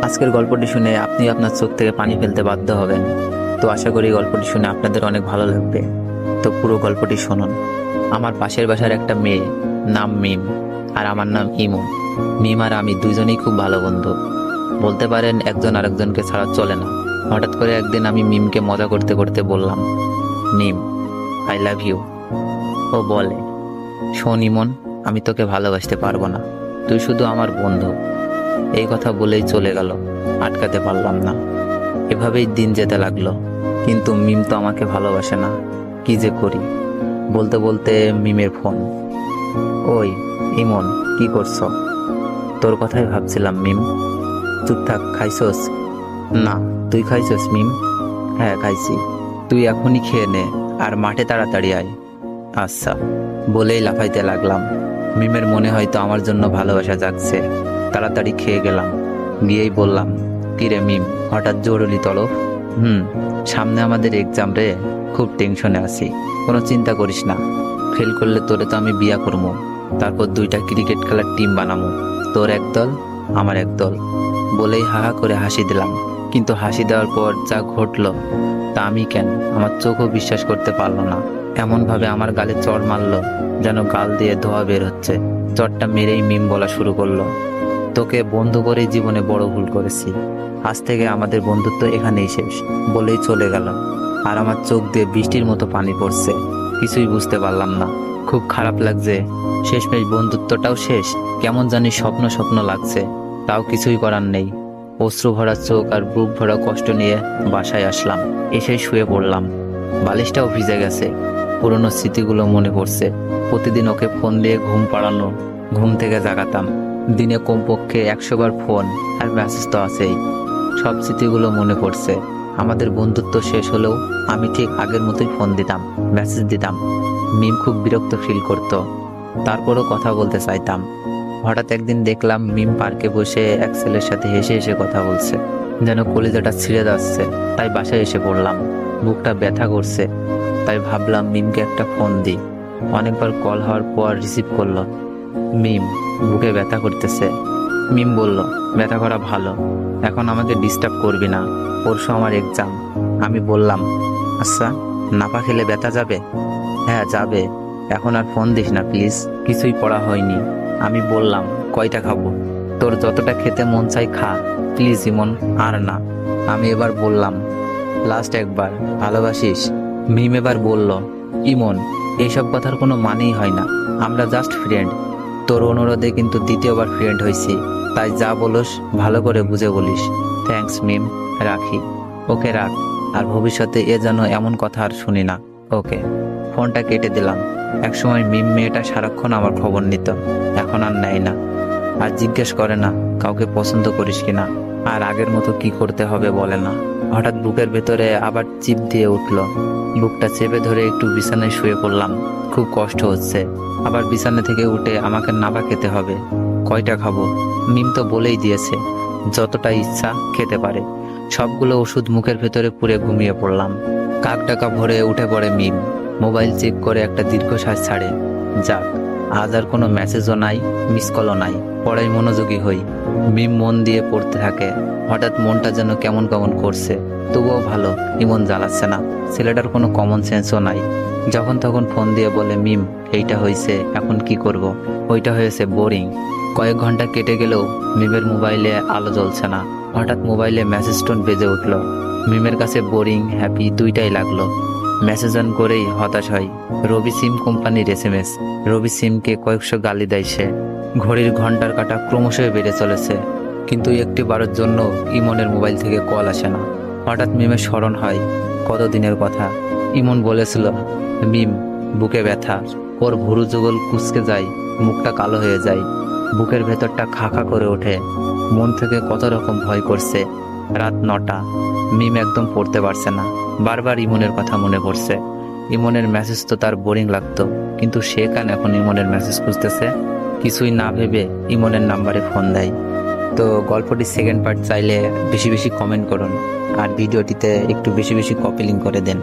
আজকের গল্পটি শুনে আপনি আপনার চোখ থেকে পানি ফেলতে বাধ্য হবেন। তো আশা করি গল্পটি শুনে আপনাদের অনেক ভালো লাগবে। তো পুরো গল্পটি শুনুন। আমার পাশের বাসার একটা মেয়ে, নাম মিম, আর আমার নাম ইমু। মিম আর আমি দুজনেই খুব ভালো বন্ধু, বলতে পারেন একজন আরেকজনকে ছাড়া চলে না। হঠাৎ করে একদিন আমি মিমকে মজা করতে করতে বললাম, মিম, আই লাভ ইউ। ও বলে, শোন ইমন, আমি তোকে ভালোবাসতে পারবো না, তুই শুধু আমার বন্ধু। এই কথা বলেই চলে গেল, আটকাতে পারলাম না। এভাবেই দিন যেতে লাগলো, কিন্তু মিম তো আমাকে ভালোবাসে না। কি যে করি। বলতে বলতে মিমের ফোন। ওই ইমন, কি করছো? তোর কথাই ভাবছিলাম মিম। চুপ থাক, খাইছস? না, তুই খাইছস মিম? হ্যাঁ খাইছি। তুই এখনই খেয়ে নে, আর মাঠে তাড়াতাড়ি আয়। আচ্ছা, বলেই লাফাইতে লাগলাম। মিমের মনে হয়তো আমার জন্য ভালোবাসা জাগছে। তাড়াতাড়ি খেয়ে গেলাম, গিয়েই বললাম, কিরে মিম, হঠাৎ জরুরি তলব? সামনে আমাদের এক্সাম রে, খুব টেনশনে আছি। কোনো চিন্তা করিস না, ফেল করলে তোরে তো আমি বিয়া করবো, তারপর 2টা ক্রিকেট খেলার টিম বানাবো, তোর এক দল আমার এক দল। বলেই হাহা করে হাসি দিলাম। কিন্তু হাসি দেওয়ার পর যা ঘটলো তা আমি কেন, আমার চোখও বিশ্বাস করতে পারলো না। এমনভাবে আমার গালে চড় মারলো যেন গাল দিয়ে ধোয়া বের হচ্ছে। চড়টা মেরেই মিম বলা শুরু করলো, তোকে বন্ধু করেই জীবনে বড় ভুল করেছি, আজ থেকে আমাদের বন্ধুত্ব এখানেই শেষ। বলেই চলে গেল। আর আমার চোখ দিয়ে বৃষ্টির মতো পানি পড়ছে। কিছুই বুঝতে পারলাম না, খুব খারাপ লাগছে। শেষমেশ বন্ধুত্বটাও শেষ। কেমন জানি স্বপ্ন স্বপ্ন লাগছে, তাও কিছুই করার নেই। অশ্রু ভরা চোখ আর বুক ভরা কষ্ট নিয়ে বাসায় আসলাম। এসে শুয়ে পড়লাম। বালিশটাও ভিজে গেছে। পুরনো স্মৃতিগুলো মনে পড়ছে। প্রতিদিন ওকে ফোন দিয়ে ঘুম পাড়ানো, ঘুম থেকে জাগাতাম। দিনে কমপক্ষে 100 বার ফোন আর মেসেজ তো আছেই। সব স্মৃতিগুলো মনে পড়ছে। আমাদের বন্ধুত্ব শেষ হলেও আমি ঠিক আগের মতোই ফোন দিতাম, মেসেজ দিতাম। মিম খুব বিরক্ত ফিল করতো, তারপরও কথা বলতে চাইতাম। হঠাৎ একদিন দেখলাম মিম পার্কে বসে এক ছেলের সাথে হেসে হেসে কথা বলছে, যেন কলিজাটা ছিঁড়ে যাচ্ছে। তাই বাসায় এসে পড়লাম। বুকটা ব্যথা করছে, তাই ভাবলাম মিমকে একটা ফোন দিই। অনেকবার কল হওয়ার পর রিসিভ করলো। মিম, বুকে ব্যথা করতেছে। মিম বলল, ব্যথা করা ভালো, এখন আমাকে ডিস্টার্ব করবি না, পরশু আমার এক্সাম। আমি বললাম, আচ্ছা, নাপা খেলে ব্যথা যাবে? হ্যাঁ যাবে, এখন আর ফোন দিস না প্লিজ, কিছুই পড়া হয়নি। আমি বললাম, কয়টা খাবো? তোর যতটা খেতে মন চাই খা, প্লিজ ইমন, আর না। আমি এবার বললাম, লাস্ট একবার, ভালোবাসিস? মিম এবার বলল, ইমন, এইসব কথার কোনো মানেই হয় না, আমরা জাস্ট ফ্রেন্ড। তোর অনুরোধে কিন্তু দ্বিতীয়বার ফ্রেন্ড হয়েছি, তাই যা বলোস ভালো করে বুঝে বলিস। থ্যাঙ্কস মিম, রাখি। ওকে রাখ, আর ভবিষ্যতে এ যেন এমন কথা আর শুনি না। ওকে। ফোনটা কেটে দিলাম। একসময় মিম মেয়েটা সারাক্ষণ আমার খবর নিত, এখন আর নেয় না। আর জিজ্ঞেস করে না কাউকে পছন্দ করিস কিনা, আর আগের মতো কি করতে হবে বলে না। হঠাৎ বুকের ভেতরে আবার চিপ দিয়ে উঠল। বুকটা চেপে ধরে একটু বিছানায় শুয়ে পড়লাম। খুব কষ্ট হচ্ছে। আবার বিছানা থেকে উঠে আমাকে নাবা খেতে হবে। কয়টা খাবো? মিম তো বলেই দিয়েছে যতটা ইচ্ছা খেতে পারে। সবগুলো ওষুধ মুখের ভেতরে পুরে ঘুমিয়ে পড়লাম। কাক ডাকা ভরে উঠে পড়ে মিম। মোবাইল চেক করে একটা দীর্ঘশ্বাস ছাড়ে। যাক, আজ আর কোনো মেসেজও নাই, মিস কলও নাই। পড়াই মনোযোগী হই। মিম মন দিয়ে পড়তে থাকে। হঠাৎ মনটা যেন কেমন কেমন করছে। তবুও ভালো, ইমন জ্বালাচ্ছে না। ছেলেটার কোনো কমন সেন্সও নাই। যখন তখন ফোন দিয়ে বলে, মিম, এইটা হয়েছে, এখন কি করব? ওইটা হয়েছে, বোরিং। কয়েক ঘন্টা কেটে গেলেও মিমের মোবাইলে আলো জ্বলছে না। হঠাৎ মোবাইলে মেসেজ টোন বেজে উঠল। মিমের কাছে বোরিং হ্যাপি দুইটাই লাগলো। মেসেজ অন করেই হতাশ হয়। রবি সিম কোম্পানির SMS। রবি সিমকে কয়েকশো গালি দেয় সে। ঘড়ির ঘন্টার কাঁটা ক্রমশই বেড়ে চলেছে, কিন্তু একটি বারের জন্য ইমনের মোবাইল থেকে কল আসে না। হঠাৎ মিমের স্মরণ হয় কতদিনের কথা। ইমন বলেছিল, মিম, বুকে ব্যথা। ওর ভুরু যুগল কুঁচকে যায়, মুখটা কালো হয়ে যায়, বুকের ভেতরটা খা খা করে ওঠে। মন থেকে কত রকম ভয় করছে। রাত 9টা। মিম একদম পড়তে পারছে না। বারবার ইমনের কথা মনে পড়ছে। ইমনের মেসেজ তো তার বোরিং লাগতো, কিন্তু সে কেন এখন ইমনের মেসেজ খুঁজতেছে? কিছুই না ভেবে ইমনের নাম্বারে ফোন দেয়। তো গল্পটির সেকেন্ড পার্ট চাইলে বেশি বেশি কমেন্ট করুন, আর ভিডিওটিতে একটু বেশি বেশি কপি লিঙ্ক করে দেন।